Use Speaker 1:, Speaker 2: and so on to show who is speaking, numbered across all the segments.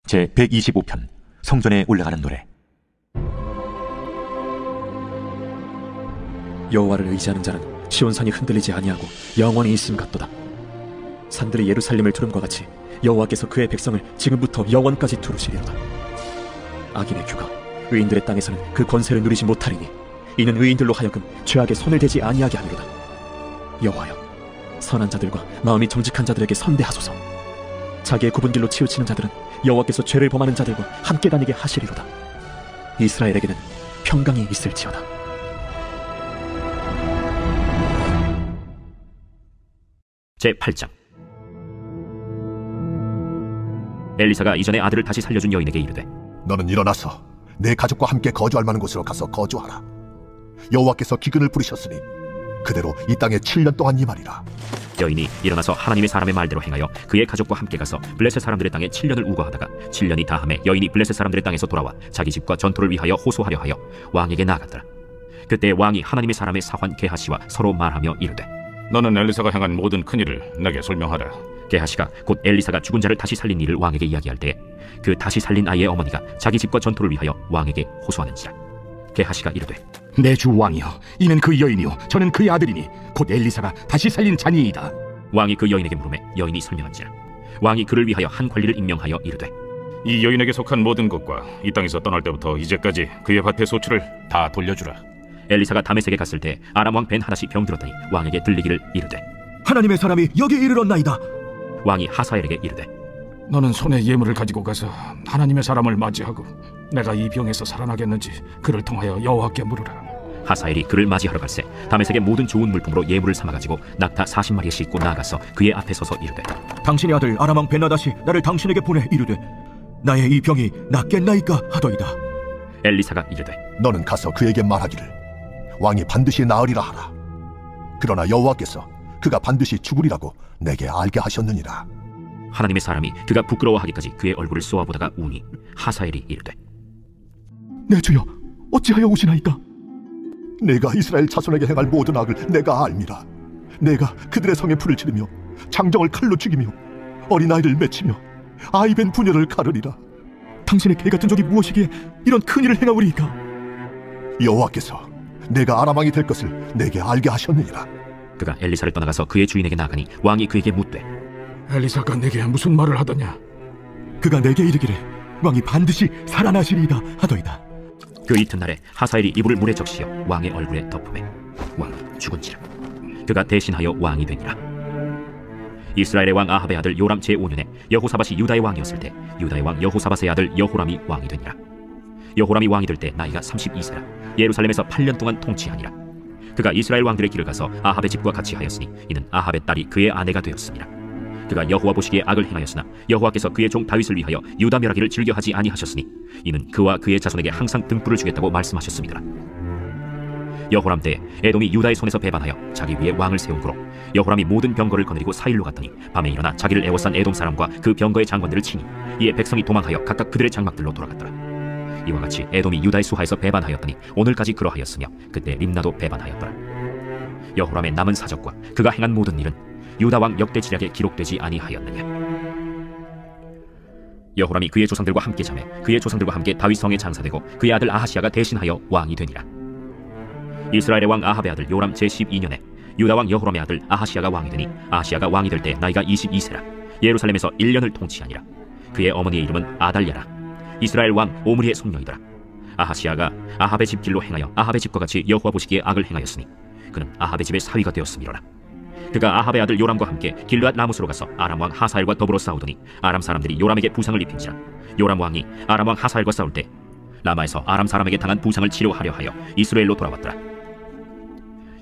Speaker 1: 제125편 성전에 올라가는 노래.
Speaker 2: 여호와를 의지하는 자는 시온산이 흔들리지 아니하고 영원히 있음 같도다. 산들이 예루살렘을 두름과 같이 여호와께서 그의 백성을 지금부터 영원까지 두르시리로다. 악인의 규가 의인들의 땅에서는 그 권세를 누리지 못하리니 이는 의인들로 하여금 죄악에 손을 대지 아니하게 하리로다. 여호와여, 선한 자들과 마음이 정직한 자들에게 선대하소서. 자기의 굽은 길로 치우치는 자들은 여호와께서 죄를 범하는 자들과 함께 다니게 하시리로다. 이스라엘에게는 평강이 있을지어다.
Speaker 3: 제8장. 엘리사가 이전에 아들을 다시 살려준 여인에게 이르되,
Speaker 4: 너는 일어나서 내 가족과 함께 거주할 만한 곳으로 가서 거주하라. 여호와께서 기근을 부리셨으니 그대로 이 땅에 7년 동안 임하리라.
Speaker 3: 여인이 일어나서 하나님의 사람의 말대로 행하여 그의 가족과 함께 가서 블레셋 사람들의 땅에 7년을 우거하다가 7년이 다함에 여인이 블레셋 사람들의 땅에서 돌아와 자기 집과 전투를 위하여 호소하려 하여 왕에게 나아갔더라. 그때 왕이 하나님의 사람의 사환 게하시와 서로 말하며 이르되,
Speaker 5: 너는 엘리사가 행한 모든 큰일을 내게 설명하라.
Speaker 3: 게하시가 곧 엘리사가 죽은 자를 다시 살린 일을 왕에게 이야기할 때에 그 다시 살린 아이의 어머니가 자기 집과 전투를 위하여 왕에게 호소하는지라. 게하시가 이르되,
Speaker 6: 내 주 왕이여, 이는 그 여인이요 저는 그의 아들이니 곧 엘리사가 다시 살린 자니이다.
Speaker 3: 왕이 그 여인에게 물으매 여인이 설명한지라. 왕이 그를 위하여 한 관리를 임명하여 이르되,
Speaker 5: 이 여인에게 속한 모든 것과 이 땅에서 떠날 때부터 이제까지 그의 밭의 소출을 다 돌려주라.
Speaker 3: 엘리사가 다메섹에 갔을 때 아람 왕 벤하닷이 병들었더니 왕에게 들리기를 이르되,
Speaker 7: 하나님의 사람이 여기 이르렀나이다.
Speaker 3: 왕이 하사엘에게 이르되,
Speaker 6: 너는 손에 예물을 가지고 가서 하나님의 사람을 맞이하고 내가 이 병에서 살아나겠는지 그를 통하여 여호와께 물으라.
Speaker 3: 하사엘이 그를 맞이하러 갈새 다메섹의 모든 좋은 물품으로 예물을 삼아가지고 낙타 40마리에 싣고 나아가서 그의 앞에 서서 이르되,
Speaker 7: 당신의 아들 아람 왕 벤하닷이 나를 당신에게 보내 이르되 나의 이 병이 낫겠나이까 하더이다.
Speaker 3: 엘리사가 이르되,
Speaker 4: 너는 가서 그에게 말하기를 왕이 반드시 나으리라 하라. 그러나 여호와께서 그가 반드시 죽으리라고 내게 알게 하셨느니라.
Speaker 3: 하나님의 사람이 그가 부끄러워하기까지 그의 얼굴을 쏘아보다가 우니 하사엘이 이르되,
Speaker 7: 내 주여, 어찌하여 오시나이까?
Speaker 4: 내가 이스라엘 자손에게 행할 모든 악을 내가 알미라. 내가 그들의 성에 불을 지르며 장정을 칼로 죽이며 어린아이를 맺히며 아이벤 부녀를 가르리라.
Speaker 7: 당신의 개같은 적이 무엇이기에 이런 큰일을 행하오리이까?
Speaker 4: 여호와께서 내가 아람 왕이 될 것을 내게 알게 하셨느니라.
Speaker 3: 그가 엘리사를 떠나가서 그의 주인에게 나가니 왕이 그에게 묻되,
Speaker 6: 엘리사가 내게 무슨 말을 하더냐?
Speaker 7: 그가 내게 이르기를 왕이 반드시 살아나시리이다 하더이다.
Speaker 3: 그 이튿날에 하사엘이 이불을 물에 적시어 왕의 얼굴에 덮음에 왕이 죽은지라. 그가 대신하여 왕이 되니라. 이스라엘의 왕 아합의 아들 요람 제5년에 여호사밧이 유다의 왕이었을 때 유다의 왕 여호사밧의 아들 여호람이 왕이 되니라. 여호람이 왕이 될 때 나이가 32세라 예루살렘에서 8년 동안 통치하니라. 그가 이스라엘 왕들의 길을 가서 아합의 집과 같이 하였으니 이는 아합의 딸이 그의 아내가 되었습니다. 그가 여호와 보시기에 악을 행하였으나 여호와께서 그의 종 다윗을 위하여 유다 멸하기를 즐겨하지 아니하셨으니 이는 그와 그의 자손에게 항상 등불을 주겠다고 말씀하셨습니다. 여호람 때에 에돔이 유다의 손에서 배반하여 자기 위에 왕을 세운 고로 여호람이 모든 병거를 거느리고 사일로 갔더니 밤에 일어나 자기를 애워싼 에돔 사람과 그 병거의 장관들을 치니 이에 백성이 도망하여 각각 그들의 장막들로 돌아갔더라. 이와 같이 에돔이 유다의 수하에서 배반하였더니 오늘까지 그러하였으며 그때 림나도 배반하였더라. 여호람의 남은 사적과 그가 행한 모든 일은 유다 왕 역대 지략에 기록되지 아니하였느냐. 여호람이 그의 조상들과 함께 잠에 그의 조상들과 함께 다윗 성에 장사되고 그의 아들 아하시아가 대신하여 왕이 되니라. 이스라엘의 왕 아합의 아들 요람 제12년에 유다 왕 여호람의 아들 아하시아가 왕이 되니 아하시아가 왕이 될 때 나이가 22세라 예루살렘에서 1년을 통치하니라. 그의 어머니의 이름은 아달랴라. 이스라엘 왕 오므리의 손녀이더라. 아하시아가 아합의 집 길로 행하여 아합의 집과 같이 여호와 보시기에 악을 행하였으니 그는 아합의 집의 사위가 되었음이로라. 그가 아합의 아들 요람과 함께 길르앗 라모스로 가서 아람 왕 하사엘과 더불어 싸우더니 아람 사람들이 요람에게 부상을 입힌지라. 요람 왕이 아람 왕 하사엘과 싸울 때 라마에서 아람 사람에게 당한 부상을 치료하려 하여 이스라엘로 돌아왔더라.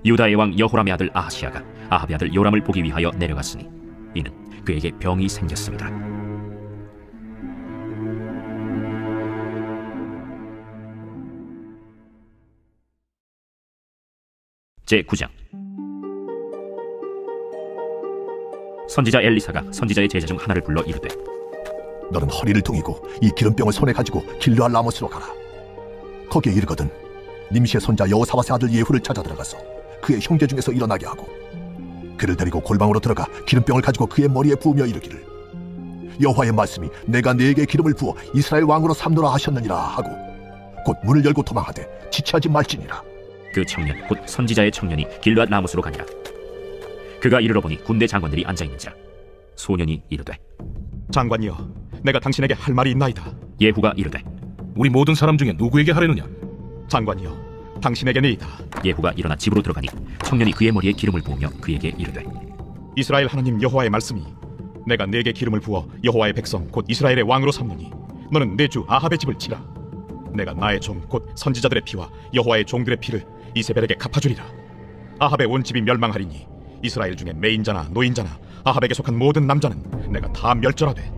Speaker 3: 유다의 왕 여호람의 아들 아하시아가 아합의 아들 요람을 보기 위하여 내려갔으니 이는 그에게 병이 생겼습니다. 제9장. 선지자 엘리사가 선지자의 제자 중 하나를 불러 이르되,
Speaker 4: 너는 허리를 동이고 이 기름병을 손에 가지고 길르앗 라모스로 가라. 거기에 이르거든 님시의 손자 여호사밧의 아들 예후를 찾아 들어가서 그의 형제 중에서 일어나게 하고 그를 데리고 골방으로 들어가 기름병을 가지고 그의 머리에 부으며 이르기를 여호와의 말씀이 내가 네게 기름을 부어 이스라엘 왕으로 삼노라 하셨느니라 하고 곧 문을 열고 도망하되 지체하지 말지니라.
Speaker 3: 그 청년 곧 선지자의 청년이 길르앗 라못으로 가니라. 그가 이르러 보니 군대 장관들이 앉아있는지라. 소년이 이르되
Speaker 8: 장관이여, 내가 당신에게 할 말이 있나이다.
Speaker 3: 예후가 이르되
Speaker 6: 우리 모든 사람 중에 누구에게 하려느냐?
Speaker 8: 장관이여, 당신에게니이다.
Speaker 3: 예후가 일어나 집으로 들어가니 청년이 그의 머리에 기름을 부으며 그에게 이르되
Speaker 8: 이스라엘 하나님 여호와의 말씀이 내가 네게 기름을 부어 여호와의 백성 곧 이스라엘의 왕으로 삼느니 너는 내 주 아합의 집을 치라. 내가 나의 종 곧 선지자들의 피와 여호와의 종들의 피를 이세벨에게 갚아주리라. 아합의 온 집이 멸망하리니 이스라엘 중에 매인자나 노인자나 아합에게 속한 모든 남자는 내가 다 멸절하되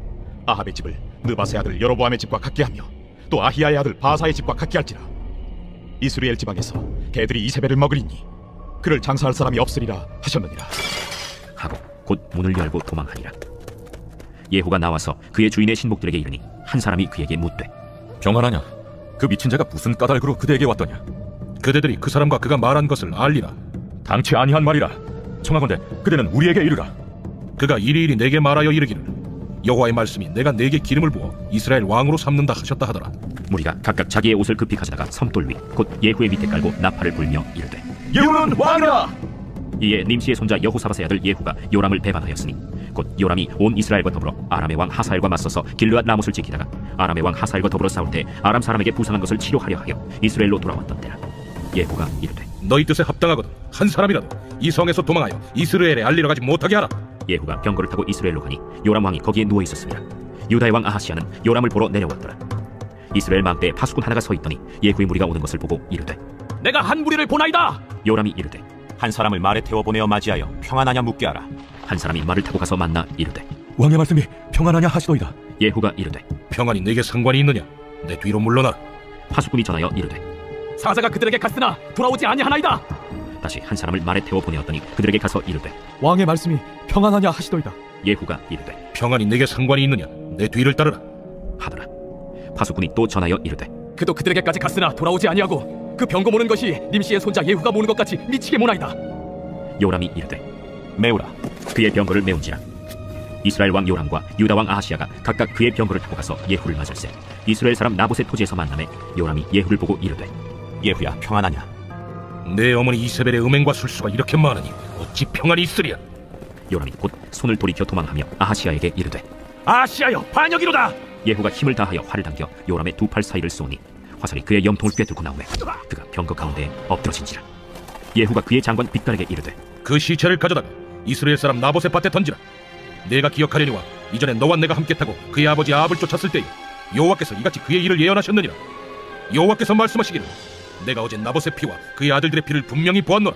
Speaker 8: 아합의 집을 느바세 아들 여로보암의 집과 같게 하며 또 아히야의 아들 바사의 집과 같게 할지라. 이스라엘 지방에서 개들이 이세벨을 먹으리니 그를 장사할 사람이 없으리라 하셨느니라.
Speaker 3: 하고 곧 문을 열고 도망하니라. 예후가 나와서 그의 주인의 신복들에게 이르니 한 사람이 그에게 묻되
Speaker 7: 평안하냐? 그 미친 자가 무슨 까닭으로 그대에게 왔더냐?
Speaker 6: 그대들이 그 사람과 그가 말한 것을 알리라.
Speaker 7: 당치 아니한 말이라. 청하건대 그대는 우리에게 이르라.
Speaker 6: 그가 이리이리 내게 말하여 이르기를 여호와의 말씀이 내가 네게 기름을 부어 이스라엘 왕으로 삼는다 하셨다 하더라.
Speaker 3: 무리가 각각 자기의 옷을 급히 가져다가 섬돌 위 곧 예후의 밑에 깔고 나팔을 불며 이르되
Speaker 7: 예후는 왕이라.
Speaker 3: 이에 님시의 손자 여호사밧의 아들 예후가 요람을 배반하였으니 곧 요람이 온 이스라엘과 더불어 아람의 왕 하사엘과 맞서서 길르앗 라못을 지키다가 아람의 왕 하사엘과 더불어 싸울 때 아람 사람에게 부상한 것을 치료하려 하여 이스라엘로 돌아왔던 때라. 예후가 이르되
Speaker 6: 너희 뜻에 합당하거든 한 사람이라도 이 성에서 도망하여 이스라엘에 알리러 가지 못하게 하라.
Speaker 3: 예후가 병거를 타고 이스라엘로 가니 요람 왕이 거기에 누워 있었습니다. 유다의 왕 아하시야는 요람을 보러 내려왔더라. 이스라엘 망대에 파수꾼 하나가 서 있더니 예후의 무리가 오는 것을 보고 이르되
Speaker 2: 내가 한 무리를 보나이다.
Speaker 3: 요람이 이르되
Speaker 1: 한 사람을 말에 태워 보내어 맞이하여 평안하냐 묻게 하라.
Speaker 3: 한 사람이 말을 타고 가서 만나 이르되
Speaker 7: 왕의 말씀이 평안하냐 하시더이다.
Speaker 3: 예후가 이르되
Speaker 6: 평안이 내게 상관이 있느냐? 내 뒤로 물러나.
Speaker 3: 파수꾼이 전하여 이르되
Speaker 2: 사자가 그들에게 갔으나 돌아오지 아니하나이다.
Speaker 3: 다시 한 사람을 말에 태워 보내었더니 그들에게 가서 이르되
Speaker 8: 왕의 말씀이 평안하냐 하시더이다.
Speaker 3: 예후가 이르되
Speaker 6: 평안이 내게 상관이 있느냐? 내 뒤를 따르라.
Speaker 3: 하더라. 파수꾼이 또 전하여 이르되
Speaker 2: 그도 그들에게까지 갔으나 돌아오지 아니하고 그 병거 모는 것이 님시의 손자 예후가 모는 것 같이 미치게 모나이다.
Speaker 3: 요람이 이르되
Speaker 1: 메우라.
Speaker 3: 그의 병거를 메운지라. 이스라엘 왕 요람과 유다 왕 아하시야가 각각 그의 병거를 타고 가서 예후를 맞을세 이스라엘 사람 나봇의 토지에서 만나매 요람이 예후를 보고 이르되
Speaker 1: 예후야, 평안하냐?
Speaker 6: 내 어머니 이세벨의 음행과 술수가 이렇게 많으니 어찌 평안이 있으랴?
Speaker 3: 요람이 곧 손을 돌이켜 도망하며 아하시야에게 이르되
Speaker 2: 아시아여 반역이로다.
Speaker 3: 예후가 힘을 다하여 활을 당겨 요람의 두 팔 사이를 쏘니 화살이 그의 염통을 꿰뚫고 나오매 그가 병거 가운데에 엎드러진지라. 예후가 그의 장관 빅달에게 이르되
Speaker 6: 그 시체를 가져다가 이스라엘 사람 나봇의 밭에 던지라. 내가 기억하려니와 이전에 너와 내가 함께 타고 그의 아버지 아합을 쫓았을 때에 여호와께서 이같이 그의 일을 예언하셨느니라. 여호와께서 말씀하시기를 내가 어제 나봇의 피와 그의 아들들의 피를 분명히 보았노라.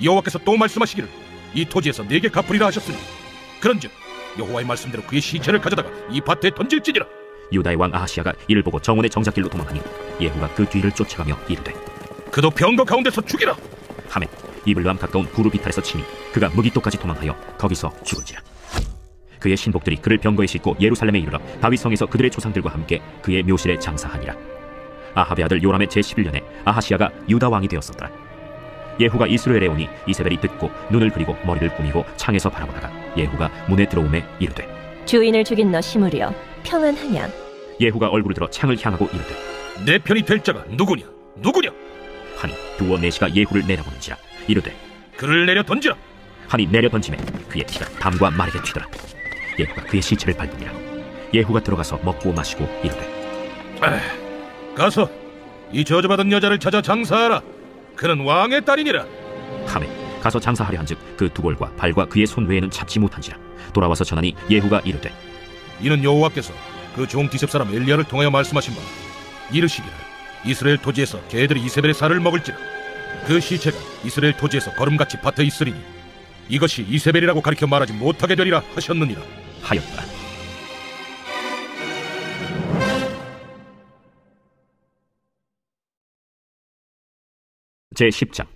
Speaker 6: 여호와께서 또 말씀하시기를 이 토지에서 내게 갚으리라 하셨으니 그런즉 여호와의 말씀대로 그의 시체를 가져다가 이 밭에 던질지니라.
Speaker 3: 유다의 왕 아하시야가 이를 보고 정원의 정작길로 도망하니 예후가 그 뒤를 쫓아가며 이르되
Speaker 6: 그도 병거 가운데서 죽이라.
Speaker 3: 하매 이블람 가까운 구르비탈에서 치니 그가 무기토까지 도망하여 거기서 죽은지라. 그의 신복들이 그를 병거에 싣고 예루살렘에 이르러 다윗 성에서 그들의 조상들과 함께 그의 묘실에 장사하니라. 아합의 아들 요람의 제11년에 아하시야가 유다 왕이 되었었더라. 예후가 이스라엘에 오니 이세벨이 듣고 눈을 그리고 머리를 꾸미고 창에서 바라보다가 예후가 문에 들어오매 이르되
Speaker 9: 주인을 죽인 너 시므리여 평안하냐?
Speaker 3: 예후가 얼굴을 들어 창을 향하고 이르되
Speaker 6: 내 편이 될 자가 누구냐? 누구냐?
Speaker 3: 하니 두어 내시가 예후를 내다보는지라. 이르되
Speaker 6: 그를 내려 던지라.
Speaker 3: 하니 내려 던지매 그의 피가 담과 마르게 튀더라. 예후가 그의 시체를 밟으니라. 예후가 들어가서 먹고 마시고 이르되
Speaker 6: 가서 이 저주받은 여자를 찾아 장사하라. 그는 왕의 딸이니라.
Speaker 3: 하매 가서 장사하려 한즉 그 두골과 발과 그의 손 외에는 찾지 못한지라. 돌아와서 전하니 예후가 이르되
Speaker 6: 이는 여호와께서 그 종 디셉 사람 엘리야를 통하여 말씀하신 바 이르시기를 이스라엘 토지에서 개들이 이세벨의 살을 먹을지라. 그 시체가 이스라엘 토지에서 거름같이 밭에 있으리니 이것이 이세벨이라고 가리켜 말하지 못하게 되리라 하셨느니라
Speaker 3: 하였더라. 제10장.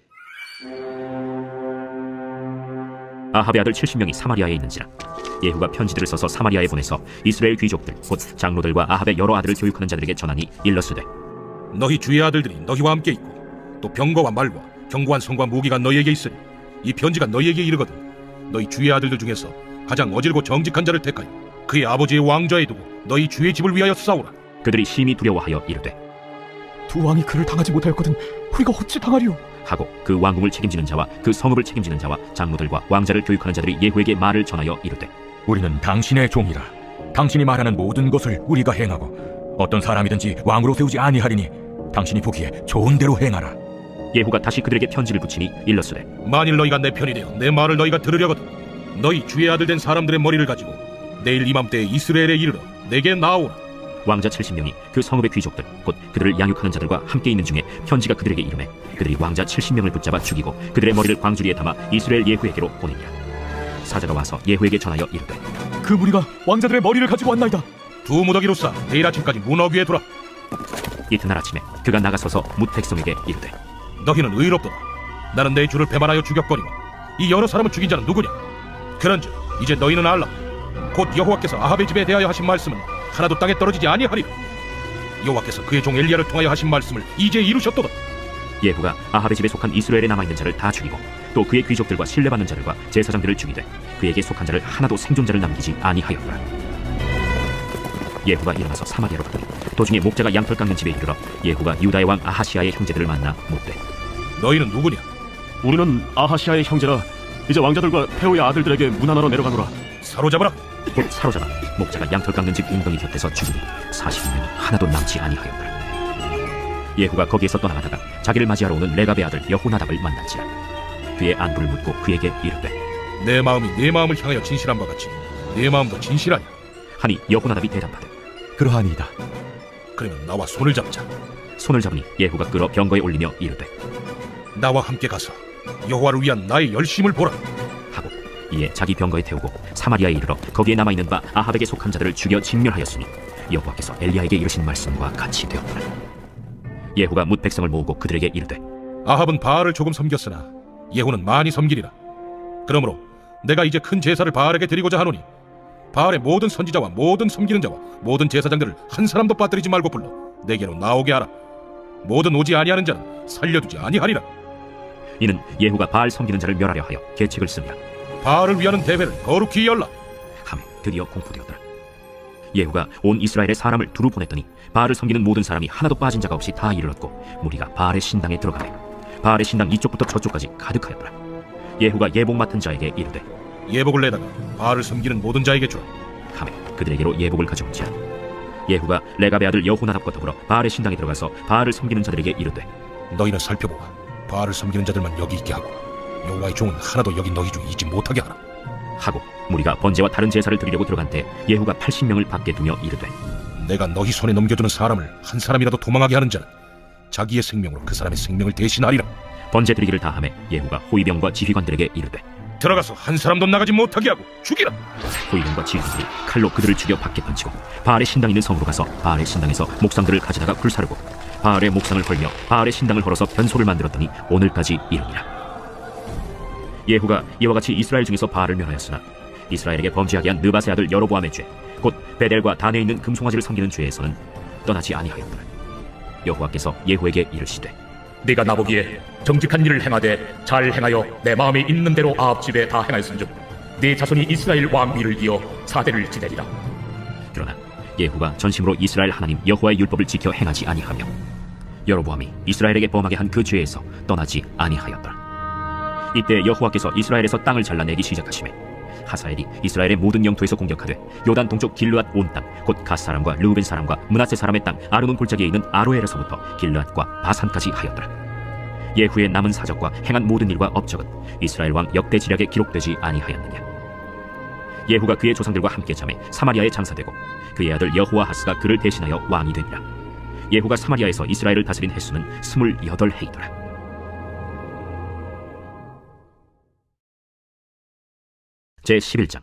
Speaker 3: 아합의 아들 70명이 사마리아에 있는지라. 예후가 편지들을 써서 사마리아에 보내서 이스라엘 귀족들 곧 장로들과 아합의 여러 아들을 교육하는 자들에게 전하니 일러스되
Speaker 6: 너희 주의 아들들이 너희와 함께 있고 또 병거와 말과 견고한 성과 무기가 너희에게 있으니 이 편지가 너희에게 이르거든 너희 주의 아들들 중에서 가장 어질고 정직한 자를 택하여 그의 아버지의 왕좌에 두고 너희 주의 집을 위하여 싸우라.
Speaker 3: 그들이 심히 두려워하여 이르되
Speaker 2: 두 왕이 그를 당하지 못하였거든 우리가 어찌 당하리요?
Speaker 3: 하고 그 왕궁을 책임지는 자와 그 성읍을 책임지는 자와 장로들과 왕자를 교육하는 자들이 예후에게 말을 전하여 이르되
Speaker 7: 우리는 당신의 종이라. 당신이 말하는 모든 것을 우리가 행하고 어떤 사람이든지 왕으로 세우지 아니하리니 당신이 보기에 좋은 대로 행하라.
Speaker 3: 예후가 다시 그들에게 편지를 붙이니 일렀으되
Speaker 6: 만일 너희가 내 편이 되어 내 말을 너희가 들으려거든 너희 주의 아들 된 사람들의 머리를 가지고 내일 이맘때에 이스라엘에 이르러 내게 나오라.
Speaker 3: 왕자 70명이 그 성읍의 귀족들 곧 그들을 양육하는 자들과 함께 있는 중에 편지가 그들에게 이르매 그들이 왕자 70명을 붙잡아 죽이고 그들의 머리를 광주리에 담아 이스라엘 예후에게로 보내니라. 사자가 와서 예후에게 전하여 이르되
Speaker 2: 그 무리가 왕자들의 머리를 가지고 왔나이다.
Speaker 6: 두 무더기로 싸 내일 아침까지 문어 위에 두라.
Speaker 3: 이튿날 아침에 그가 나가서서 뭇 백성에게 이르되
Speaker 6: 너희는 의롭도다. 나는 내 주를 배반하여 죽였거니와 이 여러 사람을 죽인 자는 누구냐? 그런즉 이제 너희는 알라. 곧 여호와께서 아합의 집에 대하여 하신 말씀은 하나도 땅에 떨어지지 아니하리라. 여호와께서 그의 종 엘리야를 통하여 하신 말씀을 이제 이루셨도다.
Speaker 3: 예후가 아합의 집에 속한 이스라엘에 남아있는 자를 다 죽이고 또 그의 귀족들과 신뢰받는 자들과 제사장들을 죽이되 그에게 속한 자를 하나도 생존자를 남기지 아니하였더라. 예후가 일어나서 사마리아로 가더니 도중에 목자가 양털 깎는 집에 이르러 예후가 유다의 왕 아하시아의 형제들을 만나 묻되
Speaker 6: 너희는 누구냐?
Speaker 2: 우리는 아하시아의 형제라. 이제 왕자들과 페오의 아들들에게 문안하러 내려가노라.
Speaker 6: 사로잡아라.
Speaker 3: 곧 사로잡아 목자가 양털 깎는 집 웅덩이 곁에서 죽이니 40명이 하나도 남지 아니하였더라. 예후가 거기에서 떠나가다가 자기를 맞이하러 오는 레갑의 아들 여호나답을 만난지라. 그의 안부를 묻고 그에게 이르되
Speaker 6: 내 마음이 내 마음을 향하여 진실한 바 같이 내 마음도 진실하냐?
Speaker 3: 하니 여호나답이 대답하되
Speaker 7: 그러하니이다.
Speaker 6: 그러면 나와 손을 잡자.
Speaker 3: 손을 잡으니 예후가 끌어 병거에 올리며 이르되
Speaker 6: 나와 함께 가서 여호와를 위한 나의 열심을 보라
Speaker 3: 하고 이에 자기 병거에 태우고 사마리아에 이르러 거기에 남아있는 바 아합에게 속한 자들을 죽여 진멸하였으니 여호와께서 엘리야에게 이르신 말씀과 같이 되었더라. 예후가 뭇 백성을 모으고 그들에게 이르되
Speaker 6: 아합은 바알을 조금 섬겼으나 예후는 많이 섬기리라. 그러므로 내가 이제 큰 제사를 바알에게 드리고자 하노니 바알의 모든 선지자와 모든 섬기는 자와 모든 제사장들을 한 사람도 빠뜨리지 말고 불러 내게로 나오게 하라. 모든 오지 아니하는 자는 살려두지 아니하리라.
Speaker 3: 이는 예후가 바알 섬기는 자를 멸하려 하여 계책을 쓰니라.
Speaker 6: 바알을 위하는 대회를 거룩히 열라
Speaker 3: 하매 드디어 공포되었더라. 예후가 온 이스라엘의 사람을 두루 보냈더니 바알을 섬기는 모든 사람이 하나도 빠진 자가 없이 다 이르렀고 무리가 바알의 신당에 들어가매 바알의 신당 이쪽부터 저쪽까지 가득하였더라. 예후가 예복 맡은 자에게 이르되
Speaker 6: 예복을 내다가 바알을 섬기는 모든 자에게 주라
Speaker 3: 하매 그들에게로 예복을 가져온지라. 예후가 레갑의 아들 여호나답과 더불어 바알의 신당에 들어가서 바알을 섬기는 자들에게 이르되
Speaker 6: 너희는 살펴보아 바알을 섬기는 자들만 여기 있게 하고 여호와의 종은 하나도 여기 너희 중에 있지 못하게 하라
Speaker 3: 하고 무리가 번제와 다른 제사를 드리려고 들어간 때 예후가 80명을 밖에 두며 이르되
Speaker 6: 내가 너희 손에 넘겨주는 사람을 한 사람이라도 도망하게 하는 자는 자기의 생명으로 그 사람의 생명을 대신하리라.
Speaker 3: 번제 드리기를 다하매 예후가 호위병과 지휘관들에게 이르되
Speaker 6: 들어가서 한 사람도 나가지 못하게 하고 죽이라.
Speaker 3: 호위병과 지휘관들이 칼로 그들을 죽여 밖에 던지고 바알의 신당 있는 성으로 가서 바알의 신당에서 목상들을 가져다가 불사르고 바알의 목상을 헐며 바알의 신당을 헐어서 변소를 만들었더니 오늘까지 이르니라. 예후가 이와 같이 이스라엘 중에서 바알을 멸하였으나 이스라엘에게 범죄하게 한 느밧의 아들 여로보암의 죄 곧 베델과 단에 있는 금송아지를 섬기는 죄에서는 떠나지 아니하였더라. 여호와께서 예후에게 이르시되
Speaker 10: 네가 나보기에 정직한 일을 행하되 잘 행하여 내 마음에 있는 대로 아합 집에 다 행하였은즉 네 자손이 이스라엘 왕위를 이어 사대를 지내리라.
Speaker 3: 그러나 예후가 전심으로 이스라엘 하나님 여호와의 율법을 지켜 행하지 아니하며 여로보암이 이스라엘에게 범하게 한 그 죄에서 떠나지 아니하였더라. 이때 여호와께서 이스라엘에서 땅을 잘라내기 시작하시매 하사엘이 이스라엘의 모든 영토에서 공격하되 요단 동쪽 길르앗 온 땅 곧 갓 사람과 르우벤 사람과 므낫세 사람의 땅 아르논 골짜기에 있는 아로엘에서부터 길르앗과 바산까지 하였더라. 예후의 남은 사적과 행한 모든 일과 업적은 이스라엘 왕 역대 지략에 기록되지 아니하였느냐. 예후가 그의 조상들과 함께 잠에 사마리아에 장사되고 그의 아들 여호아하스가 그를 대신하여 왕이 되니라. 예후가 사마리아에서 이스라엘을 다스린 횟수는 28해이더라. 제11장.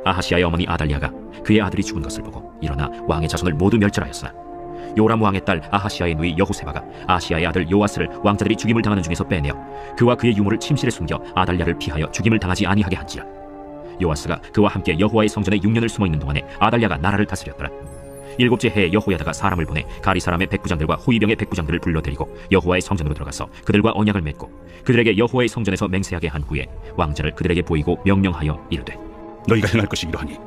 Speaker 3: 아하시아의 어머니 아달랴가 그의 아들이 죽은 것을 보고 일어나 왕의 자손을 모두 멸절하였으나 요람 왕의 딸 아하시아의 누이 여호세바가 아시아의 아들 요아스를 왕자들이 죽임을 당하는 중에서 빼내어 그와 그의 유모를 침실에 숨겨 아달랴를 피하여 죽임을 당하지 아니하게 한지라. 요아스가 그와 함께 여호와의 성전에 6년을 숨어있는 동안에 아달랴가 나라를 다스렸더라. 일곱째 해에 여호야다가 사람을 보내 가리 사람의 백부장들과 호위병의 백부장들을 불러들이고 여호와의 성전으로 들어가서 그들과 언약을 맺고 그들에게 여호와의 성전에서 맹세하게 한 후에 왕자를 그들에게 보이고 명령하여 이르되
Speaker 11: 너희가 행할 것이 이러하니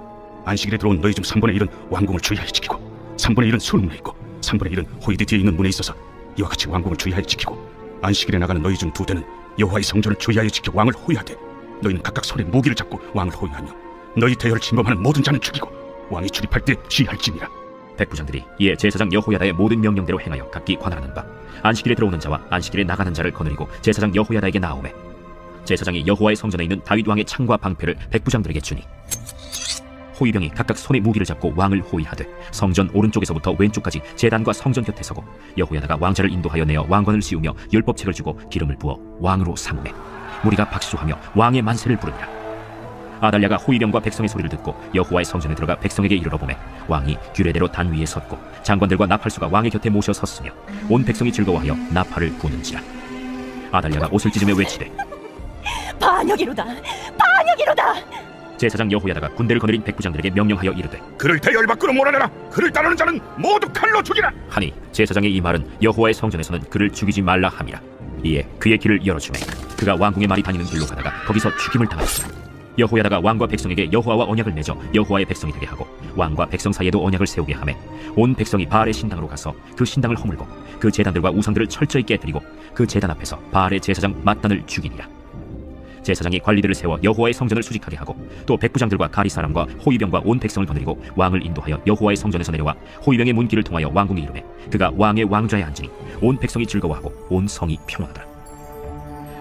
Speaker 11: 안식일에 들어온 너희 중 3분의 1은 왕궁을 주의하여 지키고 3분의 1은 수문에 있고 3분의 1은 호위대 뒤에 있는 문에 있어서 이와 같이 왕궁을 주의하여 지키고 안식일에 나가는 너희 중 2대는 여호와의 성전을 주의하여 지켜 왕을 호위하되 너희는 각각 손에 무기를 잡고 왕을 호위하며 너희 대열을 침범하는 모든 자는 죽이고 왕이 출입할 때 시할지니라.
Speaker 3: 백부장들이 이에 제사장 여호야다의 모든 명령대로 행하여 각기 관할하는 바 안식일에 들어오는 자와 안식일에 나가는 자를 거느리고 제사장 여호야다에게 나오매 제사장이 여호와의 성전에 있는 다윗 왕의 창과 방패를 백부장들에게 주니 호위병이 각각 손에 무기를 잡고 왕을 호위하되 성전 오른쪽에서부터 왼쪽까지 제단과 성전 곁에 서고 여호야다가 왕자를 인도하여 내어 왕관을 씌우며 율법책을 주고 기름을 부어 왕으로 삼으매 무리가 박수하며 왕의 만세를 부르니라. 아달랴가 호위병과 백성의 소리를 듣고 여호와의 성전에 들어가 백성에게 이르러 보매 왕이 규례대로 단 위에 섰고 장관들과 나팔수가 왕의 곁에 모셔 섰으며 온 백성이 즐거워하여 나팔을 부는지라. 아달랴가 옷을 찢으며 외치되
Speaker 9: 반역이로다! 반역이로다!
Speaker 3: 제사장 여호야다가 군대를 거느린 백부장들에게 명령하여 이르되
Speaker 11: 그를 대열 밖으로 몰아내라. 그를 따르는 자는 모두 칼로 죽이라.
Speaker 3: 하니 제사장의 이 말은 여호와의 성전에서는 그를 죽이지 말라 함이라. 이에 그의 길을 열어주매 그가 왕궁의 말이 다니는 길로 가다가 거기서 죽임을 당하였으나 여호야다가 왕과 백성에게 여호와와 언약을 맺어 여호와의 백성이 되게 하고 왕과 백성 사이에도 언약을 세우게 하매 온 백성이 바알의 신당으로 가서 그 신당을 허물고 그 제단들과 우상들을 철저히 깨뜨리고 그 제단 앞에서 바알의 제사장 맏단을 죽이니라. 제사장이 관리들을 세워 여호와의 성전을 수직하게 하고 또 백부장들과 가리 사람과 호위병과 온 백성을 거느리고 왕을 인도하여 여호와의 성전에서 내려와 호위병의 문길을 통하여 왕궁에 이르매 그가 왕의 왕좌에 앉으니 온 백성이 즐거워하고 온 성이 평안하더라.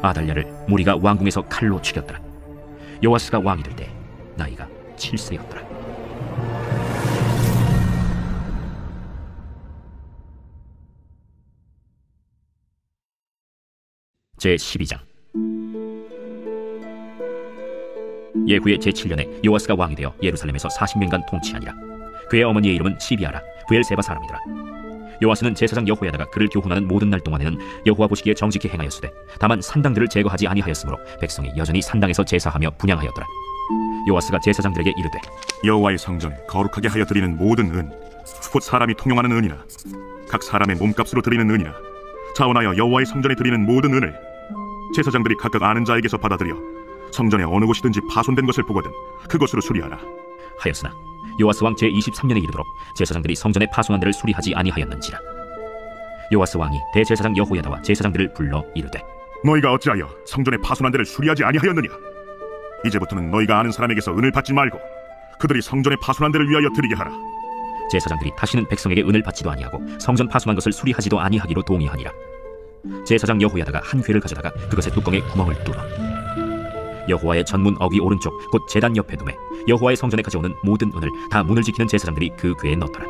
Speaker 3: 아달랴를 무리가 왕궁에서 칼로 죽였더라. 요아스가 왕이 될 때 나이가 7세였더라. 제12장. 예후의 제7년에 요아스가 왕이 되어 예루살렘에서 40년간 통치하니라. 그의 어머니의 이름은 시비아라 브엘세바 사람이더라. 요아스는 제사장 여호야다가 그를 교훈하는 모든 날 동안에는 여호와 보시기에 정직히 행하였으되 다만 산당들을 제거하지 아니하였으므로 백성이 여전히 산당에서 제사하며 분향하였더라. 요아스가 제사장들에게 이르되
Speaker 12: 여호와의 성전에 거룩하게 하여 드리는 모든 은 곧 사람이 통용하는 은이나 각 사람의 몸값으로 드리는 은이나 자원하여 여호와의 성전에 드리는 모든 은을 제사장들이 각각 아는 자에게서 받아들여 성전에 어느 곳이든지 파손된 것을 보거든 그것으로 수리하라
Speaker 3: 하였으나 요아스 왕 제23년에 이르도록 제사장들이 성전에 파손한 데를 수리하지 아니하였는지라. 요아스 왕이 대제사장 여호야다와 제사장들을 불러 이르되
Speaker 12: 너희가 어찌하여 성전에 파손한 데를 수리하지 아니하였느냐. 이제부터는 너희가 아는 사람에게서 은을 받지 말고 그들이 성전에 파손한 데를 위하여 드리게 하라.
Speaker 3: 제사장들이 다시는 백성에게 은을 받지도 아니하고 성전 파손한 것을 수리하지도 아니하기로 동의하니라. 제사장 여호야다가 한 궤를 가져다가 그것의 뚜껑에 구멍을 뚫어 여호와의 전문 어귀 오른쪽 곧 제단 옆에 두매 여호와의 성전에 가져오는 모든 은을 다 문을 지키는 제사장들이 그 궤에 넣더라.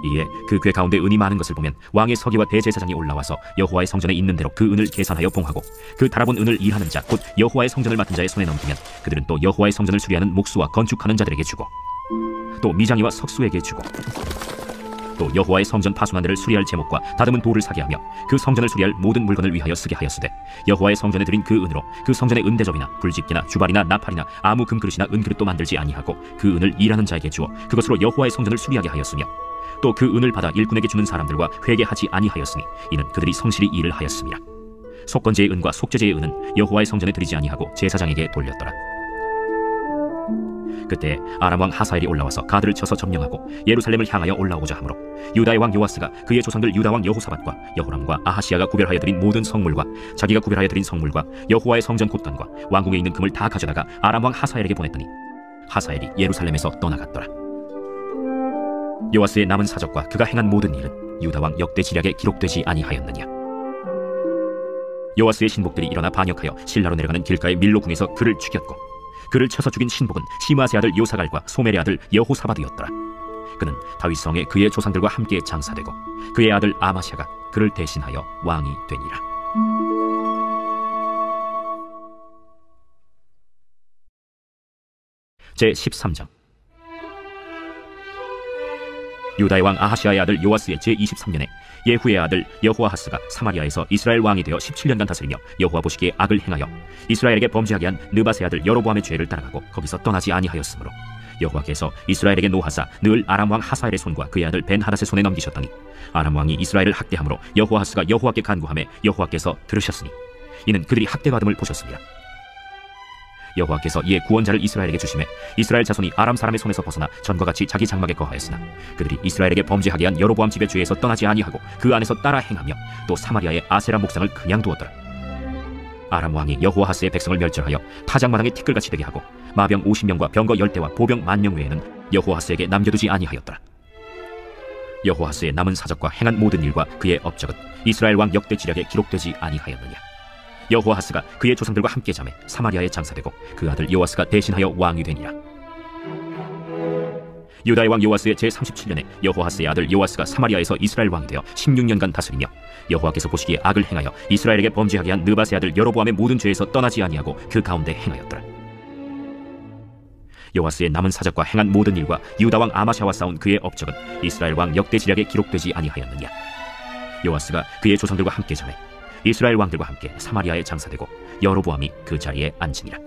Speaker 3: 이에 그 궤 가운데 은이 많은 것을 보면 왕의 서기와 대제사장이 올라와서 여호와의 성전에 있는 대로 그 은을 계산하여 봉하고 그 달아본 은을 일하는 자 곧 여호와의 성전을 맡은 자의 손에 넘기면 그들은 또 여호와의 성전을 수리하는 목수와 건축하는 자들에게 주고 또 미장이와 석수에게 주고 또 여호와의 성전 파손한 데를 수리할 제목과 다듬은 돌을 사게 하며 그 성전을 수리할 모든 물건을 위하여 쓰게 하였으되 여호와의 성전에 드린 그 은으로 그 성전의 은대접이나 불집기나 주발이나 나팔이나 아무 금그릇이나 은그릇도 만들지 아니하고 그 은을 일하는 자에게 주어 그것으로 여호와의 성전을 수리하게 하였으며 또 그 은을 받아 일꾼에게 주는 사람들과 회개하지 아니하였으니 이는 그들이 성실히 일을 하였습니다. 속건제의 은과 속죄제의 은은 여호와의 성전에 드리지 아니하고 제사장에게 돌렸더라. 그때 아람 왕 하사엘이 올라와서 가드를 쳐서 점령하고 예루살렘을 향하여 올라오고자 하므로 유다의 왕 요아스가 그의 조상들 유다 왕 여호사밧과 여호람과 아하시야가 구별하여 드린 모든 성물과 자기가 구별하여 드린 성물과 여호와의 성전 곳간과 왕궁에 있는 금을 다 가져다가 아람 왕 하사엘에게 보냈더니 하사엘이 예루살렘에서 떠나갔더라. 요아스의 남은 사적과 그가 행한 모든 일은 유다 왕 역대 지략에 기록되지 아니하였느냐. 요아스의 신복들이 일어나 반역하여 실라로 내려가는 길가의 밀로궁에서 그를 죽였고 그를 쳐서 죽인 신복은 시므아스의 아들 요사갈과 소멜의 아들 여호사밧이었더라. 그는 다윗 성에 그의 조상들과 함께 장사되고 그의 아들 아마샤가 그를 대신하여 왕이 되니라. 제13장. 유다의 왕 아하시아의 아들 요아스의 제23년에 예후의 아들 여호아하스가 사마리아에서 이스라엘 왕이 되어 17년간 다스리며 여호와 보시기에 악을 행하여 이스라엘에게 범죄하게 한 느밧의 아들 여로보암의 죄를 따라가고 거기서 떠나지 아니하였으므로 여호와께서 이스라엘에게 노하사 늘 아람 왕 하사엘의 손과 그의 아들 벤하닷의 손에 넘기셨더니 아람 왕이 이스라엘을 학대함으로 여호아하스가 여호와께 간구하매 여호와께서 들으셨으니 이는 그들이 학대받음을 보셨습니다. 여호와께서 이에 구원자를 이스라엘에게 주시매 이스라엘 자손이 아람 사람의 손에서 벗어나 전과 같이 자기 장막에 거하였으나 그들이 이스라엘에게 범죄하게 한 여로보암 집의 죄에서 떠나지 아니하고 그 안에서 따라 행하며 또 사마리아의 아세라 목상을 그냥 두었더라. 아람 왕이 여호아하스의 백성을 멸절하여 타작마당에 티끌같이 되게 하고 마병 50명과 병거 10대와 보병 10,000명 외에는 여호아하스에게 남겨두지 아니하였더라. 여호아하스의 남은 사적과 행한 모든 일과 그의 업적은 이스라엘 왕 역대 지략에 기록되지 아니하였느냐. 여호아하스가 그의 조상들과 함께 잠에 사마리아에 장사되고 그 아들 요아스가 대신하여 왕이 되니라. 유다의 왕 요아스의 제37년에 여호아하스의 아들 요아스가 사마리아에서 이스라엘 왕이 되어 16년간 다스리며 여호와께서 보시기에 악을 행하여 이스라엘에게 범죄하게 한 느밧의 아들 여로보암의 모든 죄에서 떠나지 아니하고 그 가운데 행하였더라. 요아스의 남은 사적과 행한 모든 일과 유다 왕 아마샤와 싸운 그의 업적은 이스라엘 왕 역대 지략에 기록되지 아니하였느냐. 요아스가 그의 조상들과 함께 잠에 이스라엘 왕들과 함께 사마리아에 장사되고 여로보암이 그 자리에 앉으니라.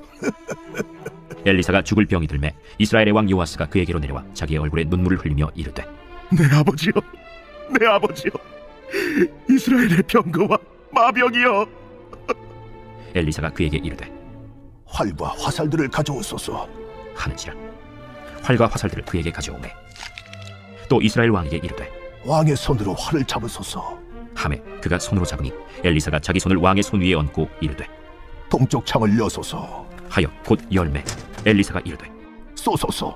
Speaker 3: 엘리사가 죽을 병이 들매 이스라엘의 왕 요아스가 그에게로 내려와 자기의 얼굴에 눈물을 흘리며 이르되
Speaker 12: 내 아버지여, 내 아버지여, 이스라엘의 병거와 마병이여.
Speaker 3: 엘리사가 그에게 이르되
Speaker 4: 활과 화살들을 가져오소서
Speaker 3: 하는지라. 활과 화살들을 그에게 가져오매 또 이스라엘 왕에게 이르되
Speaker 4: 왕의 손으로 활을 잡으소서
Speaker 3: 하매 그가 손으로 잡으니 엘리사가 자기 손을 왕의 손 위에 얹고 이르되
Speaker 4: 동쪽 창을 여소서
Speaker 3: 하여 곧 열매. 엘리사가 이르되
Speaker 4: 쏘소서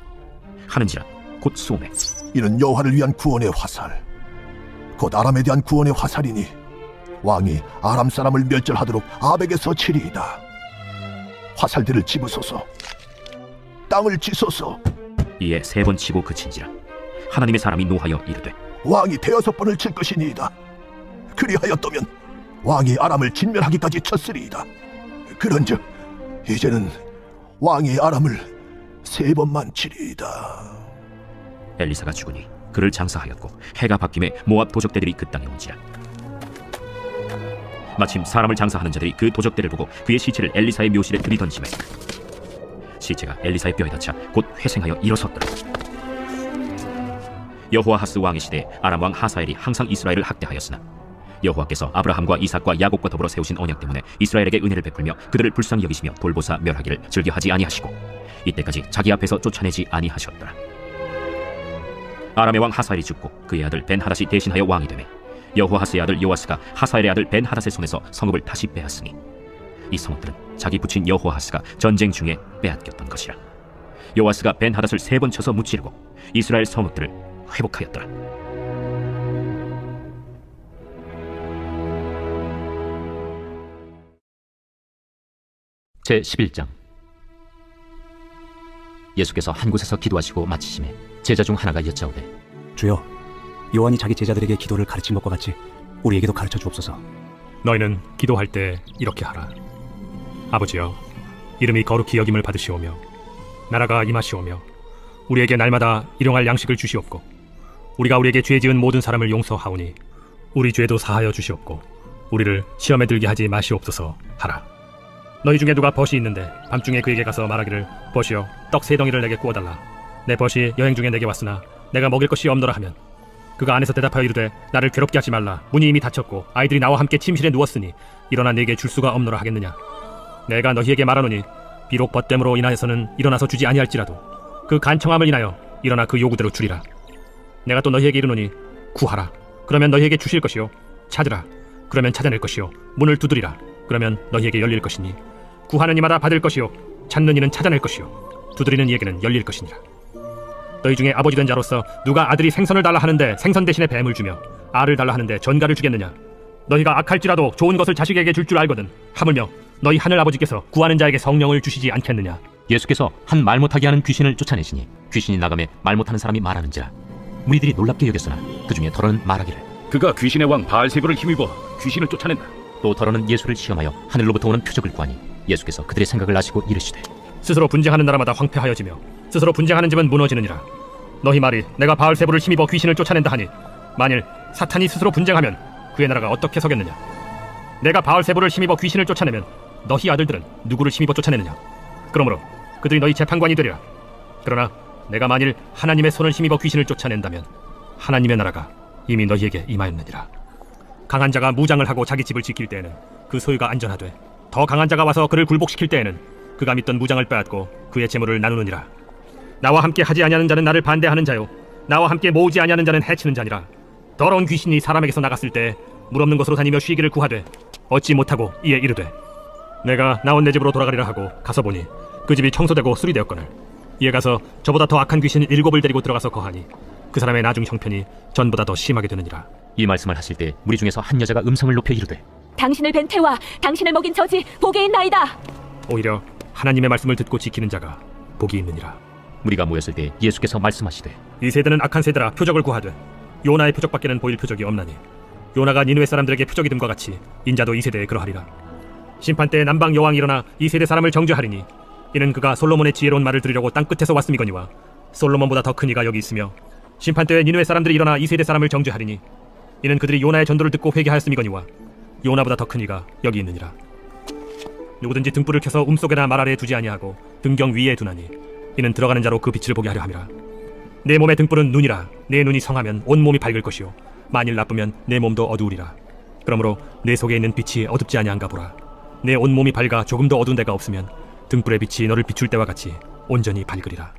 Speaker 3: 하는지라. 곧 쏘매.
Speaker 4: 이는 여호와를 위한 구원의 화살 곧 아람에 대한 구원의 화살이니 왕이 아람 사람을 멸절하도록 아벡에서 치리이다. 화살들을 집으소서 땅을 치소서.
Speaker 3: 이에 3번 치고 그친지라. 하나님의 사람이 노하여 이르되
Speaker 4: 왕이 5번을 칠 것이니이다. 그리하였다면 왕이 아람을 진멸하기까지 쳤으리이다. 그런즉 이제는 왕이 아람을 3번만 치리이다.
Speaker 3: 엘리사가 죽으니 그를 장사하였고 해가 바뀜에 모압 도적대들이 그 땅에 온지라. 마침 사람을 장사하는 자들이 그 도적대를 보고 그의 시체를 엘리사의 묘실에 들이던지매 시체가 엘리사의 뼈에 닿자 곧 회생하여 일어섰더라. 여호아하스 왕의 시대에 아람 왕 하사엘이 항상 이스라엘을 학대하였으나 여호와께서 아브라함과 이삭과 야곱과 더불어 세우신 언약 때문에 이스라엘에게 은혜를 베풀며 그들을 불쌍히 여기시며 돌보사 멸하기를 즐겨하지 아니하시고 이때까지 자기 앞에서 쫓아내지 아니하셨더라. 아람의 왕 하사엘이 죽고 그의 아들 벤하닷이 대신하여 왕이 되매 여호아하스의 아들 요아스가 하사엘의 아들 벤하닷의 손에서 성읍을 다시 빼앗으니 이 성읍들은 자기 부친 여호아하스가 전쟁 중에 빼앗겼던 것이라. 요아스가 벤하닷을 3번 쳐서 무찌르고 이스라엘 성읍들을 회복하였더라. 제11장. 예수께서 한 곳에서 기도하시고 마치심에 제자 중 하나가 여짜오되
Speaker 13: 주여, 요한이 자기 제자들에게 기도를 가르친 것과 같이 우리에게도 가르쳐 주옵소서.
Speaker 14: 너희는 기도할 때 이렇게 하라. 아버지여, 이름이 거룩히 여김을 받으시오며 나라가 임하시오며 우리에게 날마다 일용할 양식을 주시옵고 우리가 우리에게 죄 지은 모든 사람을 용서하오니 우리 죄도 사하여 주시옵고 우리를 시험에 들게 하지 마시옵소서 하라. 너희 중에 누가 벗이 있는데 밤중에 그에게 가서 말하기를 벗이여 떡 3덩이를 내게 구워달라. 내 벗이 여행 중에 내게 왔으나 내가 먹일 것이 없노라 하면 그가 안에서 대답하여 이르되 나를 괴롭게 하지 말라. 문이 이미 닫혔고 아이들이 나와 함께 침실에 누웠으니 일어나 네게 줄 수가 없노라 하겠느냐. 내가 너희에게 말하노니 비록 벗됨으로 인하여서는 일어나서 주지 아니할지라도 그 간청함을 인하여 일어나 그 요구대로 주리라. 내가 또 너희에게 이르노니 구하라. 그러면 너희에게 주실 것이요. 찾으라. 그러면 찾아낼 것이요. 문을 두드리라. 그러면 너희에게 열릴 것이니 구하는 이마다 받을 것이요. 찾는 이는 찾아낼 것이요. 두드리는 이에게는 열릴 것이니라. 너희 중에 아버지 된 자로서 누가 아들이 생선을 달라 하는데 생선 대신에 뱀을 주며 알을 달라 하는데 전갈을 주겠느냐. 너희가 악할지라도 좋은 것을 자식에게 줄 줄 알거든 하물며 너희 하늘 아버지께서 구하는 자에게 성령을 주시지 않겠느냐.
Speaker 3: 예수께서 한 말 못하게 하는 귀신을 쫓아내시니 귀신이 나가매 말 못하는 사람이 말하는지라. 무리들이 놀랍게 여겼으나 그 중에 더러는 말하기를
Speaker 10: 그가 귀신의 왕 바알세불을 힘입어 귀신을 쫓아낸다.
Speaker 3: 또 더러는 예수를 시험하여 하늘로부터 오는 표적을 구하니 예수께서 그들의 생각을 아시고 이르시되
Speaker 14: 스스로 분쟁하는 나라마다 황폐하여지며 스스로 분쟁하는 집은 무너지느니라. 너희 말이 내가 바알세불을 힘입어 귀신을 쫓아낸다 하니 만일 사탄이 스스로 분쟁하면 그의 나라가 어떻게 서겠느냐. 내가 바알세불을 힘입어 귀신을 쫓아내면 너희 아들들은 누구를 힘입어 쫓아내느냐. 그러므로 그들이 너희 재판관이 되리라. 그러나 내가 만일 하나님의 손을 힘입어 귀신을 쫓아낸다면 하나님의 나라가 이미 너희에게 임하였느니라. 강한 자가 무장을 하고 자기 집을 지킬 때에는 그 소유가 안전하되 더 강한 자가 와서 그를 굴복시킬 때에는 그가 믿던 무장을 빼앗고 그의 재물을 나누느니라. 나와 함께 하지 아니하는 자는 나를 반대하는 자요 나와 함께 모으지 아니하는 자는 해치는 자니라. 더러운 귀신이 사람에게서 나갔을 때 물 없는 곳으로 다니며 쉬기를 구하되 얻지 못하고 이에 이르되 내가 나온 내 집으로 돌아가리라 하고 가서 보니 그 집이 청소되고 수리되었거늘 이에 가서 저보다 더 악한 귀신 7을 데리고 들어가서 거하니 그 사람의 나중 형편이 전보다 더 심하게 되느니라.
Speaker 3: 이 말씀을 하실 때 무리 중에서 한 여자가 음성을 높여 이르되
Speaker 9: 당신을 뵌 태와 당신을 먹인 저지 복이 있나이다.
Speaker 14: 오히려 하나님의 말씀을 듣고 지키는 자가 복이 있느니라.
Speaker 3: 무리가 모였을 때 예수께서 말씀하시되
Speaker 14: 이 세대는 악한 세대라 표적을 구하되 요나의 표적밖에는 보일 표적이 없나니 요나가 니느웨 사람들에게 표적이 됨과 같이 인자도 이 세대에 그러하리라. 심판때에 남방 여왕이 일어나 이 세대 사람을 정죄하리니 이는 그가 솔로몬의 지혜로운 말을 들으려고 땅끝에서 왔음이거니와 솔로몬보다 더 큰 이가 여기 있으며 심판때에 니느웨 사람들이 일어나 이 세대 사람을 정죄하리니 이는 그들이 요나의 전도를 듣고 회개하였음이거니와 요나보다 더 큰 이가 여기 있느니라. 누구든지 등불을 켜서 음속에나 말 아래에 두지 아니하고 등경 위에 두나니 이는 들어가는 자로 그 빛을 보게 하려 함이라. 내 몸의 등불은 눈이라. 내 눈이 성하면 온 몸이 밝을 것이요 만일 나쁘면 내 몸도 어두우리라. 그러므로 내 속에 있는 빛이 어둡지 아니한가 보라. 내 온 몸이 밝아 조금도 어두운 데가 없으면 등불의 빛이 너를 비출 때와 같이 온전히 밝으리라.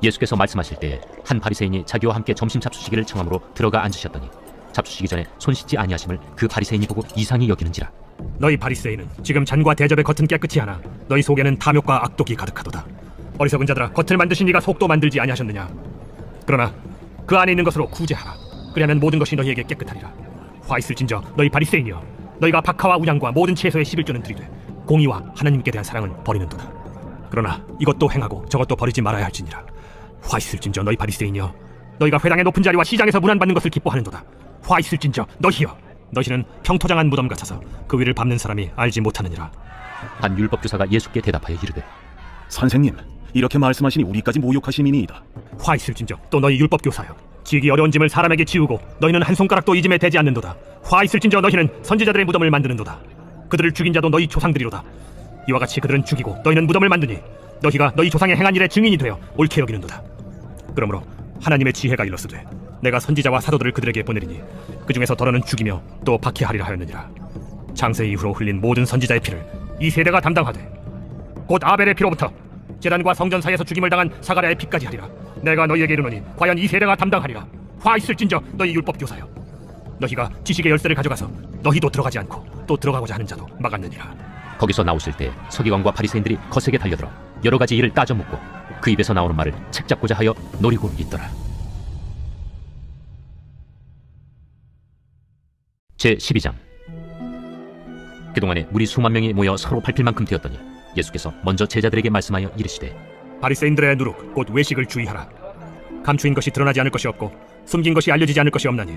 Speaker 3: 예수께서 말씀하실 때 한 바리새인이 자기와 함께 점심 잡수시기를 청함으로 들어가 앉으셨더니 잡수시기 전에 손 씻지 아니하심을 그 바리새인이 보고 이상히 여기는지라.
Speaker 14: 너희 바리새인은 지금 잔과 대접의 겉은 깨끗이 하나 너희 속에는 탐욕과 악독이 가득하도다. 어리석은 자들아, 겉을 만드신 이가 속도 만들지 아니하셨느냐. 그러나 그 안에 있는 것으로 구제하라. 그리하면 모든 것이 너희에게 깨끗하리라. 화 있을진저 너희 바리새인이여, 너희가 박하와 우양과 모든 채소의 11조는 드리되 공의와 하나님께 대한 사랑은 버리는도다. 그러나 이것도 행하고 저것도 버리지 말아야 할지니라. 화 있을진저 너희 바리새인이여, 너희가 회당의 높은 자리와 시장에서 문안받는 것을 기뻐하는도다. 화 있을진저 너희여, 너희는 평토장한 무덤 같아서 그 위를 밟는 사람이 알지 못하느니라.
Speaker 3: 한 율법교사가 예수께 대답하여 이르되
Speaker 11: 선생님, 이렇게 말씀하시니 우리까지 모욕하심이니이다.
Speaker 14: 화 있을진저 또 너희 율법교사여, 지기 어려운 짐을 사람에게 지우고 너희는 한 손가락도 이 짐에 대지 않는도다. 화 있을진저 너희는 선지자들의 무덤을 만드는도다. 그들을 죽인 자도 너희 조상들이로다. 이와 같이 그들은 죽이고 너희는 무덤을 만드니 너희가 너희 조상의 행한 일의 증인이 되어 옳게 여기는도다. 그러므로 하나님의 지혜가 일렀으되 내가 선지자와 사도들을 그들에게 보내리니 그 중에서 더러는 죽이며 또 박해하리라 하였느니라. 장세 이후로 흘린 모든 선지자의 피를 이 세대가 담당하되 곧 아벨의 피로부터 제단과 성전 사이에서 죽임을 당한 사가랴의 피까지 하리라. 내가 너희에게 이르노니 과연 이 세대가 담당하리라. 화 있을진저 너희 율법교사여, 너희가 지식의 열쇠를 가져가서 너희도 들어가지 않고 또 들어가고자 하는 자도 막았느니라.
Speaker 3: 거기서 나오실 때 서기관과 바리새인들이 거세게 달려들어 여러 가지 일을 따져 묻고 그 입에서 나오는 말을 책잡고자 하여 노리고 있더라. 제12장. 그동안에 무리 수만 명이 모여 서로 밟힐 만큼 되었더니 예수께서 먼저 제자들에게 말씀하여 이르시되
Speaker 14: 바리새인들의 누룩 곧 외식을 주의하라. 감추인 것이 드러나지 않을 것이 없고 숨긴 것이 알려지지 않을 것이 없나니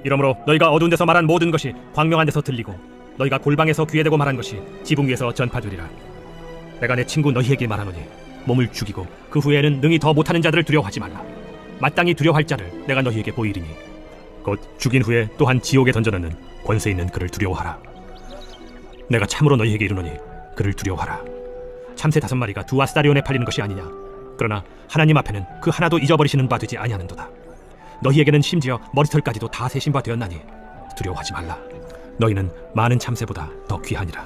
Speaker 14: 이러므로 너희가 어두운 데서 말한 모든 것이 광명한 데서 들리고 너희가 골방에서 귀에 대고 말한 것이 지붕 위에서 전파되리라. 내가 내 친구 너희에게 말하노니 몸을 죽이고 그 후에는 능히 더 못하는 자들을 두려워하지 말라. 마땅히 두려워할 자를 내가 너희에게 보이리니 곧 죽인 후에 또한 지옥에 던져넣는 권세 있는 그를 두려워하라. 내가 참으로 너희에게 이르노니 그를 두려워하라. 참새 5마리가 2아스타리온에 팔리는 것이 아니냐. 그러나 하나님 앞에는 그 하나도 잊어버리시는 바 되지 아니하는도다. 너희에게는 심지어 머리털까지도 다 세신 바 되었나니 두려워하지 말라. 너희는 많은 참새보다 더 귀하니라.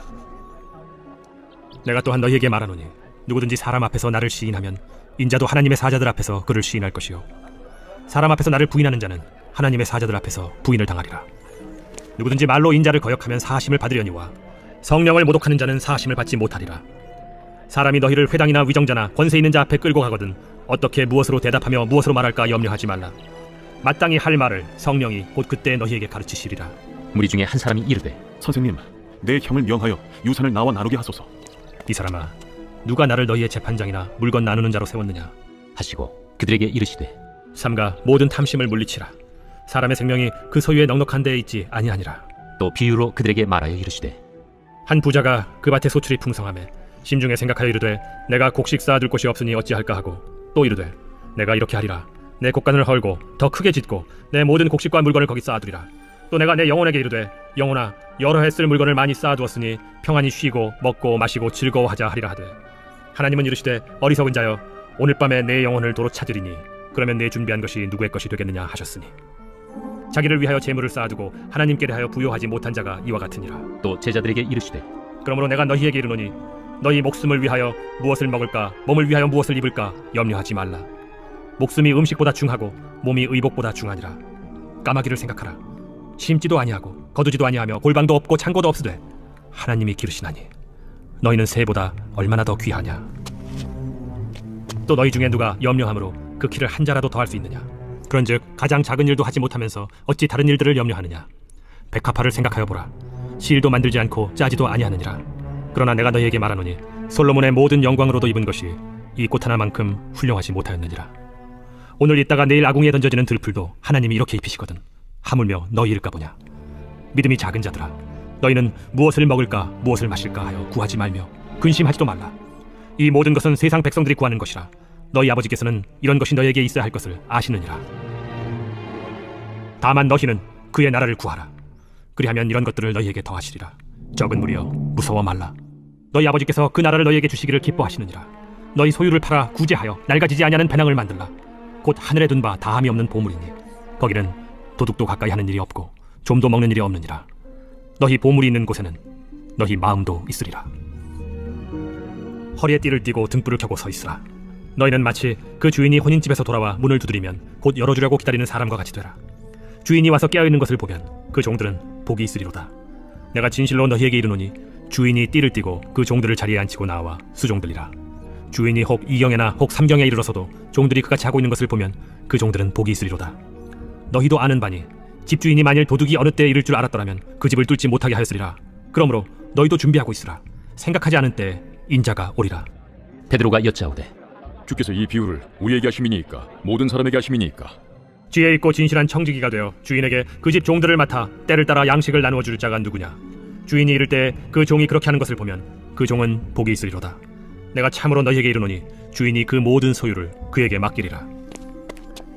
Speaker 14: 내가 또한 너희에게 말하노니 누구든지 사람 앞에서 나를 시인하면 인자도 하나님의 사자들 앞에서 그를 시인할 것이요 사람 앞에서 나를 부인하는 자는 하나님의 사자들 앞에서 부인을 당하리라. 누구든지 말로 인자를 거역하면 사하심을 받으려니와 성령을 모독하는 자는 사하심을 받지 못하리라. 사람이 너희를 회당이나 위정자나 권세 있는 자 앞에 끌고 가거든 어떻게 무엇으로 대답하며 무엇으로 말할까 염려하지 말라. 마땅히 할 말을 성령이 곧 그때 너희에게 가르치시리라.
Speaker 3: 무리 중에 한 사람이 이르되
Speaker 11: 선생님, 내 형을 명하여 유산을 나와 나누게 하소서.
Speaker 14: 이 사람아, 누가 나를 너희의 재판장이나 물건 나누는 자로 세웠느냐
Speaker 3: 하시고 그들에게 이르시되
Speaker 14: 삼가 모든 탐심을 물리치라. 사람의 생명이 그 소유의 넉넉한 데에 있지 아니하니라.
Speaker 3: 또 비유로 그들에게 말하여 이르시되
Speaker 14: 한 부자가 그 밭에 소출이 풍성하매 심중에 생각하여 이르되 내가 곡식 쌓아둘 곳이 없으니 어찌할까 하고 또 이르되 내가 이렇게 하리라. 내 곡간을 헐고 더 크게 짓고 내 모든 곡식과 물건을 거기 쌓아두리라. 또 내가 내 영혼에게 이르되 영혼아, 여러 해 쓸 물건을 많이 쌓아두었으니 평안히 쉬고 먹고 마시고 즐거워하자 하리라 하되 하나님은 이르시되 어리석은 자여, 오늘 밤에 내 영혼을 도로 찾으리니 그러면 내 준비한 것이 누구의 것이 되겠느냐 하셨으니 자기를 위하여 재물을 쌓아두고 하나님께 대하여 부요하지 못한 자가 이와 같으니라.
Speaker 3: 또 제자들에게 이르시되
Speaker 14: 그러므로 내가 너희에게 이르노니 너희 목숨을 위하여 무엇을 먹을까 몸을 위하여 무엇을 입을까 염려하지 말라. 목숨이 음식보다 중하고 몸이 의복보다 중하니라. 까마귀를 생각하라. 심지도 아니하고 거두지도 아니하며 골방도 없고 창고도 없으되 하나님이 기르시나니 너희는 새보다 얼마나 더 귀하냐. 또 너희 중에 누가 염려함으로 그 키를 한 자라도 더할 수 있느냐. 그런즉 가장 작은 일도 하지 못하면서 어찌 다른 일들을 염려하느냐. 백합화를 생각하여 보라. 실도 만들지 않고 짜지도 아니하느니라. 그러나 내가 너희에게 말하노니 솔로몬의 모든 영광으로도 입은 것이 이 꽃 하나만큼 훌륭하지 못하였느니라. 오늘 있다가 내일 아궁이에 던져지는 들풀도 하나님이 이렇게 입히시거든 하물며 너희일까 보냐. 믿음이 작은 자들아, 너희는 무엇을 먹을까 무엇을 마실까 하여 구하지 말며 근심하지도 말라. 이 모든 것은 세상 백성들이 구하는 것이라. 너희 아버지께서는 이런 것이 너희에게 있어야 할 것을 아시느니라. 다만 너희는 그의 나라를 구하라. 그리하면 이런 것들을 너희에게 더하시리라. 적은 무리여 무서워 말라. 너희 아버지께서 그 나라를 너희에게 주시기를 기뻐하시느니라. 너희 소유를 팔아 구제하여 낡아지지 아니하는 배낭을 만들라. 곧 하늘에 둔 바 다함이 없는 보물이니 거기는 도둑도 가까이 하는 일이 없고 좀도 먹는 일이 없느니라. 너희 보물이 있는 곳에는 너희 마음도 있으리라. 허리에 띠를 띠고 등불을 켜고 서 있으라. 너희는 마치 그 주인이 혼인집에서 돌아와 문을 두드리면 곧 열어주려고 기다리는 사람과 같이 되라. 주인이 와서 깨어있는 것을 보면 그 종들은 복이 있으리로다. 내가 진실로 너희에게 이르노니 주인이 띠를 띠고 그 종들을 자리에 앉히고 나와 수종들이라. 주인이 혹 2경에나 혹 3경에 이르러서도 종들이 그같이 하고 있는 것을 보면 그 종들은 복이 있으리로다. 너희도 아는 바니 집주인이 만일 도둑이 어느 때에 이를 줄 알았더라면 그 집을 뚫지 못하게 하였으리라. 그러므로 너희도 준비하고 있으라. 생각하지 않은 때에 인자가 오리라.
Speaker 3: 베드로가 여짜오되
Speaker 15: 주께서 이 비유를 우리에게 하심이니까 모든 사람에게 하심이니까
Speaker 14: 지혜 있고 진실한 청지기가 되어 주인에게 그 집 종들을 맡아 때를 따라 양식을 나누어 줄 자가 누구냐. 주인이 이를 때 그 종이 그렇게 하는 것을 보면 그 종은 복이 있으리로다. 내가 참으로 너희에게 이르노니 주인이 그 모든 소유를 그에게 맡기리라.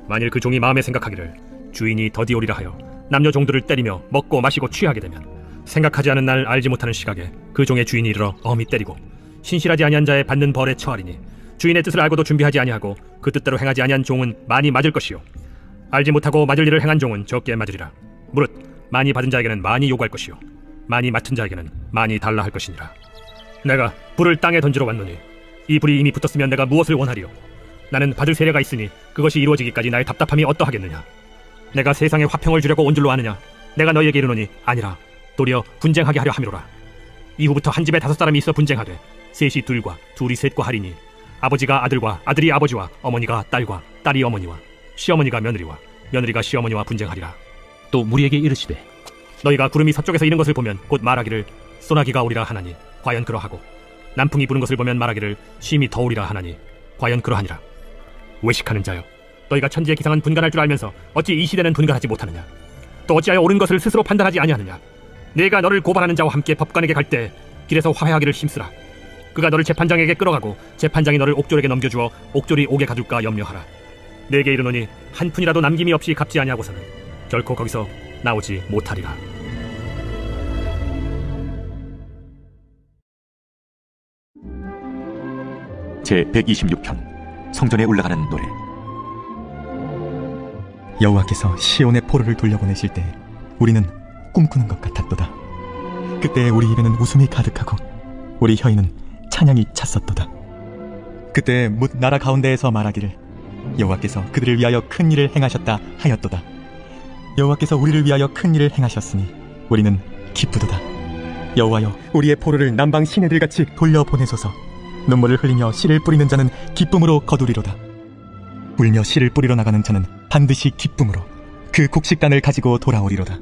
Speaker 14: 만일 그 종이 마음에 생각하기를 주인이 더디 오리라 하여 남녀 종들을 때리며 먹고 마시고 취하게 되면 생각하지 않은 날 알지 못하는 시각에 그 종의 주인이 이르러 엄히 때리고 신실하지 아니한 자의 받는 벌에 처하리니 주인의 뜻을 알고도 준비하지 아니하고 그 뜻대로 행하지 아니한 종은 많이 맞을 것이요 알지 못하고 맞을 일을 행한 종은 적게 맞으리라. 무릇 많이 받은 자에게는 많이 요구할 것이요 많이 맡은 자에게는 많이 달라 할 것이니라. 내가 불을 땅에 던지러 왔노니 이 불이 이미 붙었으면 내가 무엇을 원하리요. 나는 받을 세례가 있으니 그것이 이루어지기까지 나의 답답함이 어떠하겠느냐. 내가 세상에 화평을 주려고 온 줄로 아느냐. 내가 너희에게 이르노니 아니라 도리어 분쟁하게 하려 함이로라. 이후부터 한 집에 5사람이 있어 분쟁하되 셋이 둘과 둘이 셋과 하리니 아버지가 아들과 아들이 아버지와 어머니가 딸과 딸이 어머니와 시어머니가 며느리와 며느리가 시어머니와 분쟁하리라.
Speaker 3: 또 무리에게 이르시되
Speaker 14: 너희가 구름이 서쪽에서 이는 것을 보면 곧 말하기를 소나기가 오리라 하나니 과연 그러하고 남풍이 부는 것을 보면 말하기를 심히 더우리라 하나니 과연 그러하니라. 외식하는 자여, 너희가 천지의 기상은 분간할 줄 알면서 어찌 이 시대는 분간하지 못하느냐. 또 어찌하여 옳은 것을 스스로 판단하지 아니하느냐. 내가 너를 고발하는 자와 함께 법관에게 갈 때 길에서 화해하기를 힘쓰라. 그가 너를 재판장에게 끌어가고 재판장이 너를 옥졸에게 넘겨주어 옥졸이 옥에 가둘까 염려하라. 내게 이르노니 한 푼이라도 남김이 없이 갚지 아니하고서는 결코 거기서 나오지 못하리라.
Speaker 2: 제126편 성전에 올라가는 노래.
Speaker 16: 여호와께서 시온의 포로를 돌려보내실 때 우리는 꿈꾸는 것 같았도다. 그때 우리 입에는 웃음이 가득하고 우리 혀에는 찬양이 찼었도다. 그때 뭇 나라 가운데에서 말하기를 여호와께서 그들을 위하여 큰 일을 행하셨다 하였도다. 여호와께서 우리를 위하여 큰 일을 행하셨으니 우리는 기쁘도다. 여호와여, 우리의 포로를 남방 시내들같이 돌려보내소서. 눈물을 흘리며 씨를 뿌리는 자는 기쁨으로 거두리로다. 울며 씨를 뿌리러 나가는 자는 반드시 기쁨으로 그 곡식단을 가지고 돌아오리로다.